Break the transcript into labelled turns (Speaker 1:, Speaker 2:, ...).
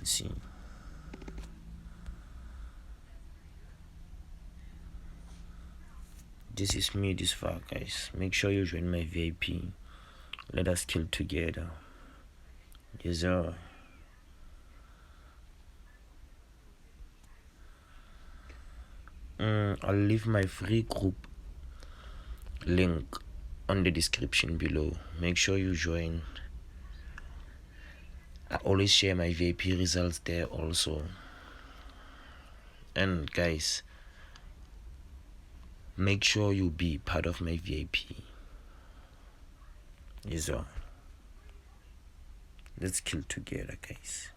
Speaker 1: See, this is me this far, guys. Make sure you join my VIP. Let us kill together. Yes, sir. I'll leave my free group link on the description below. Make sure you join. I always share my VIP results there also. And guys, make sure you be part of my VIP. Yes, sir. Let's kill together, guys.